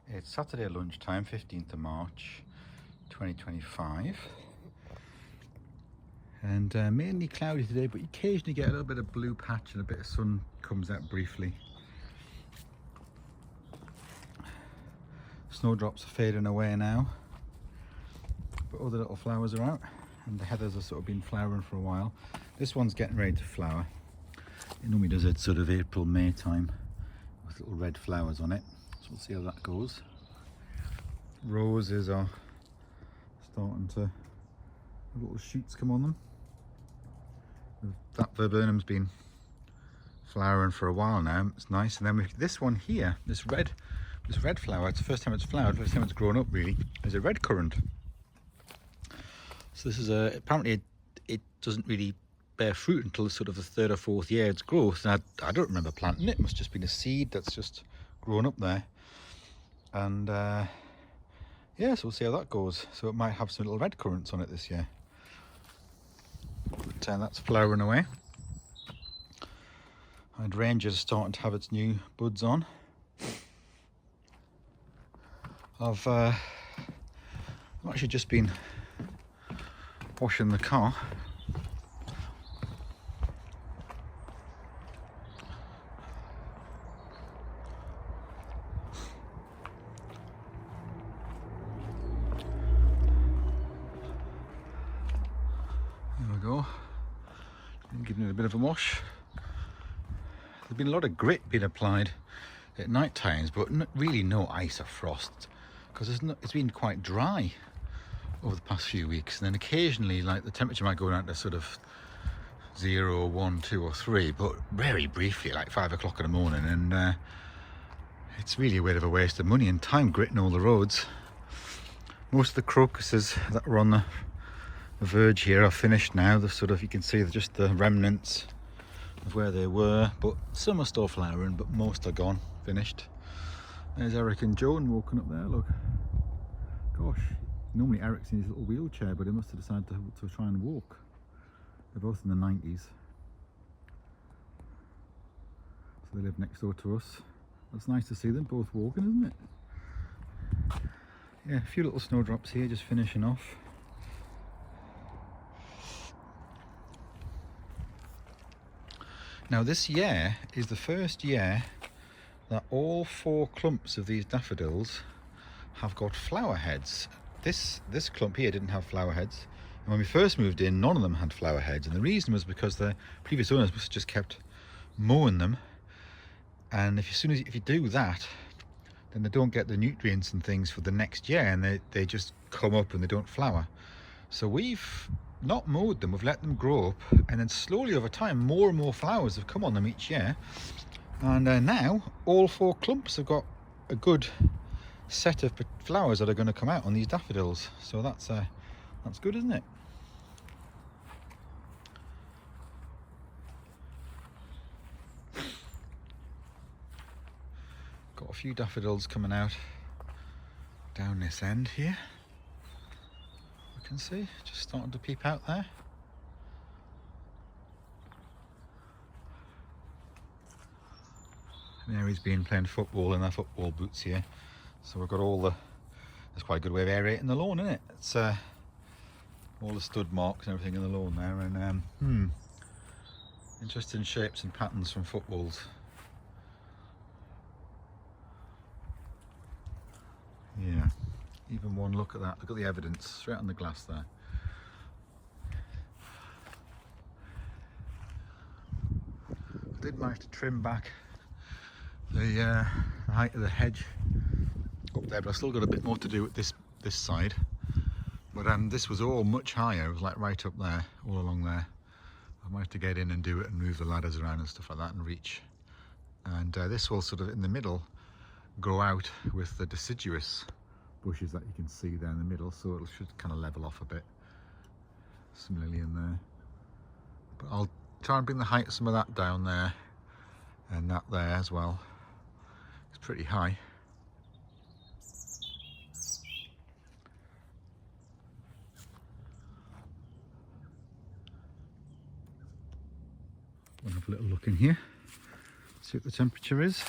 It's Saturday lunchtime, 15th of March 2025, and mainly cloudy today, but you occasionally get a little bit of blue patch and a bit of sun comes out briefly. Snowdrops are fading away now, but other little flowers are out, and the heathers have sort of been flowering for a while. This one's getting ready to flower. It normally does it sort of April, May time with little red flowers on it. So we'll see how that goes. Roses are starting to have little shoots come on them. That viburnum's been flowering for a while now. It's nice. And then we've this one here, this red flower. It's the first time it's flowered, first time it's grown up really. Is a red currant. So this is apparently it doesn't really bear fruit until sort of the third or fourth year its growth. And I don't remember planting it. It must have just been a seed that's just grown up there. And yeah, so we'll see how that goes. So it might have some little red currants on it this year. But that's flowering away. Hydrangea's starting to have its new buds on. I've actually just been washing the car. There we go. Giving it a bit of a wash. There's been a lot of grit being applied at night times, but really no ice or frost, because it's been quite dry over the past few weeks. And then occasionally, like, the temperature might go down to sort of 0, 1, 2 or 3, but very briefly, like 5 o'clock in the morning. And it's really a bit of a waste of money and time gritting all the roads. Most of the crocuses that were on the verge here are finished now. They're sort of, you can see just the remnants of where they were, but some are still flowering, but most are gone, finished. There's Eric and Joan walking up there, look. Gosh, normally Eric's in his little wheelchair, but he must have decided to try and walk. They're both in the 90s. So they live next door to us. It's nice to see them both walking, isn't it? Yeah, a few little snowdrops here just finishing off. Now this year is the first year that all 4 clumps of these daffodils have got flower heads. This clump here didn't have flower heads, and when we first moved in, none of them had flower heads, and the reason was because the previous owners must have just kept mowing them, and if you do that, then they don't get the nutrients and things for the next year, and they just come up and they don't flower. So we've not mowed them, we've let them grow up, and then slowly over time more and more flowers have come on them each year, and now all 4 clumps have got a good set of flowers that are going to come out on these daffodils. So that's good, isn't it? Got a few daffodils coming out down this end here. You can see just starting to peep out there. Mary's been playing football in her football boots here, so we've got that's quite a good way of aerating the lawn, isn't it? It's all the stud marks and everything in the lawn there, and interesting shapes and patterns from footballs. Yeah, even one look at that, look at the evidence straight on the glass there. I did manage to trim back the height of the hedge up there, but I've still got a bit more to do with this side. But this was all much higher. It was like right up there, all along there. I might have to get in and do it and move the ladders around and stuff like that and reach. And this will sort of in the middle grow out with the deciduous bushes that you can see there in the middle, so it should kind of level off a bit. Similarly in there. But I'll try and bring the height of some of that down there and that there as well. It's pretty high. We'll have a little look in here, see what the temperature is.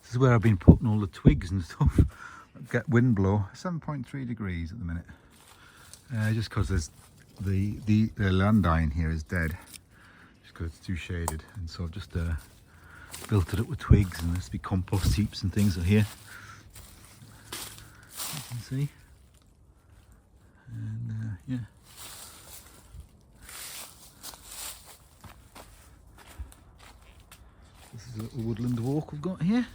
This is where I've been putting all the twigs and stuff. Get wind blow. 7.3 degrees at the minute. Just because there's the landine here is dead. Just because it's too shaded, and so I've just built it up with twigs, and there's be compost heaps and things are here. You can see. And yeah. This is a little woodland walk we've got here.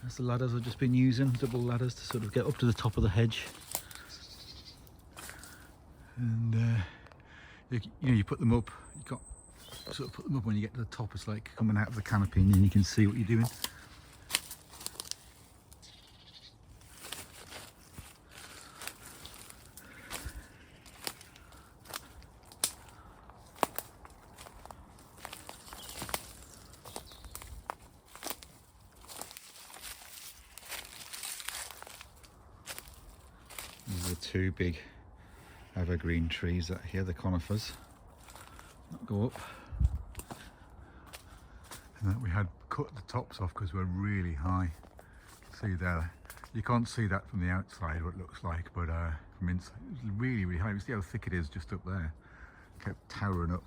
That's the ladders I've just been using, double ladders to sort of get up to the top of the hedge. And you know, you put them up, you got sort of put them up when you get to the top. It's like coming out of the canopy, and then you can see what you're doing. These are the two big evergreen trees that here, the conifers that go up, and that we had cut the tops off because we're really high. See there, you can't see that from the outside what it looks like, but from inside it's really, really high. You see how thick it is just up there. It kept towering up.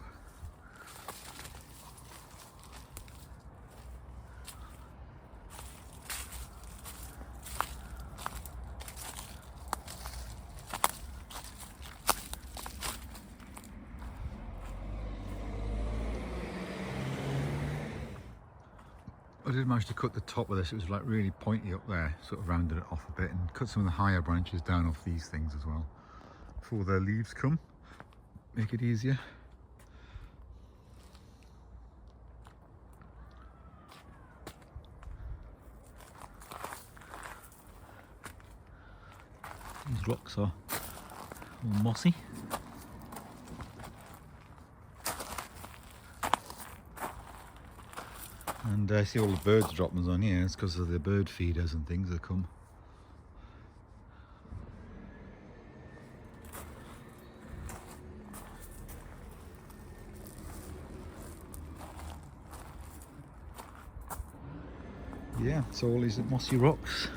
I did manage to cut the top of this. It was like really pointy up there, sort of rounded it off a bit, and cut some of the higher branches down off these things as well before their leaves come. Make it easier. These rocks are all mossy. And I see all the birds dropping on here. It's because of the bird feeders and things that come. Yeah, so all these mossy rocks.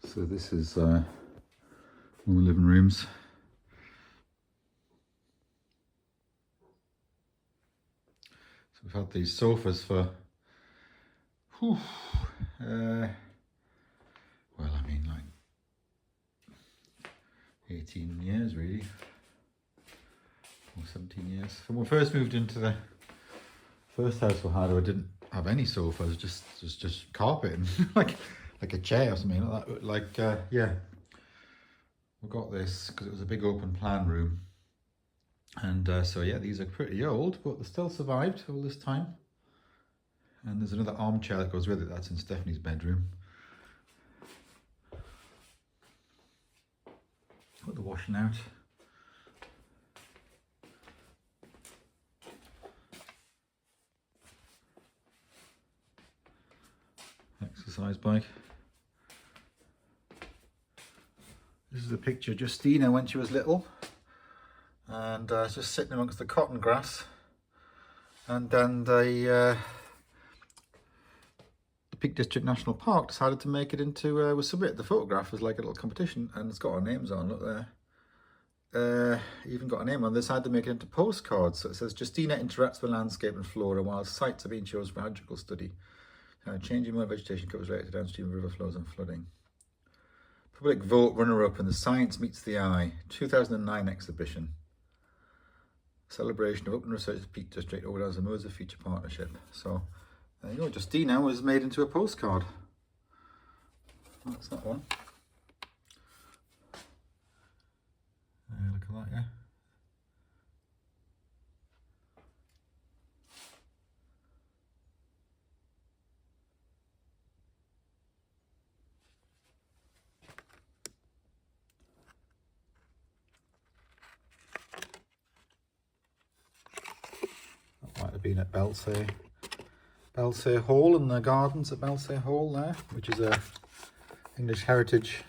So this is one of the living rooms. So we've had these sofas for, well, I mean like 18 years really, or 17 years. When we first moved into the first house we had, I didn't have any sofas, just carpet and like a chair or something like that. Like yeah, we got this because it was a big open plan room, and so yeah, these are pretty old, but they still survived all this time. And there's another armchair that goes with it. That's in Stephanie's bedroom. Put the washing out. Exercise bike. This is a picture of Justina when she was little, and just sitting amongst the cotton grass. And then the Peak District National Park decided to make it into, we submitted the photograph as like a little competition, and it's got our names on, look there. Even got a name on this. I had to make it into postcards. So it says, Justina interacts with landscape and flora while sites are being chosen for hydrological study. Changing mode vegetation covers related to downstream river flows and flooding. Public vote runner-up in the Science Meets the Eye 2009 exhibition. Celebration of open research at Peak District organised a Modes of Future Partnership. So there you go, Justina was made into a postcard. That's that one. Look at that, yeah. Might have been at Belsay Hall and the gardens at Belsay Hall there, which is a English heritage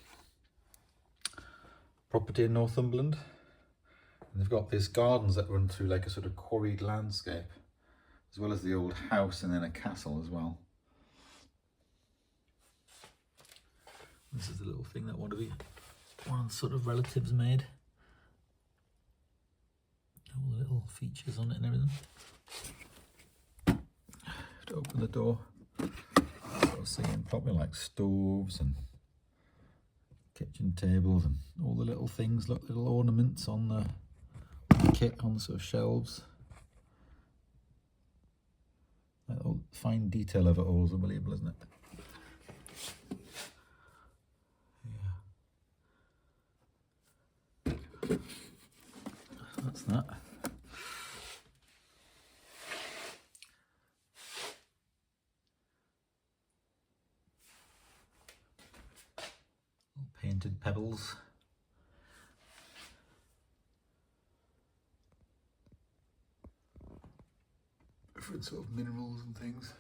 property in Northumberland. And they've got these gardens that run through like a sort of quarried landscape, as well as the old house and then a castle as well. This is the little thing that one of the sort of relatives made. All the little features on it and everything. To open the door, sort of seeing probably like stoves and kitchen tables and all the little things, look, little ornaments on the kit on the sort of shelves. That all fine detail of it all is unbelievable, isn't it? Yeah. That's that. Painted pebbles. Different sort of minerals and things.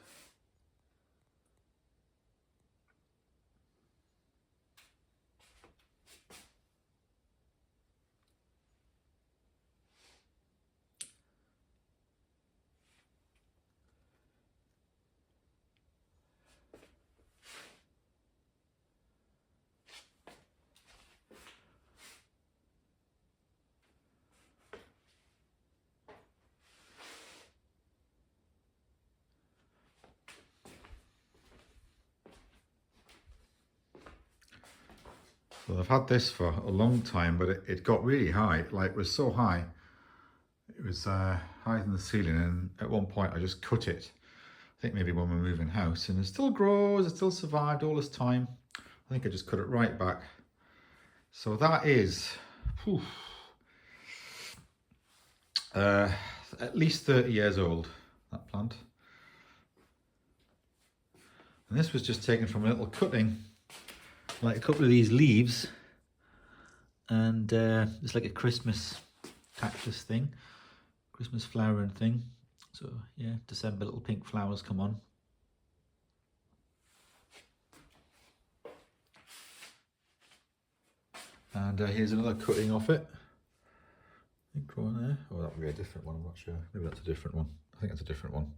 Well, I've had this for a long time, but it got really high. Like, it was so high. It was higher than the ceiling, and at one point I just cut it. I think maybe when we're moving house, and it still grows, it still survived all this time. I think I just cut it right back. So that is at least 30 years old, that plant. And this was just taken from a little cutting, like a couple of these leaves, and it's like a Christmas cactus thing, Christmas flowering thing. So yeah, December, little pink flowers come on. And here's another cutting off it. I think growing there. Oh, that would be a different one, I'm not sure. Maybe that's a different one. I think that's a different one.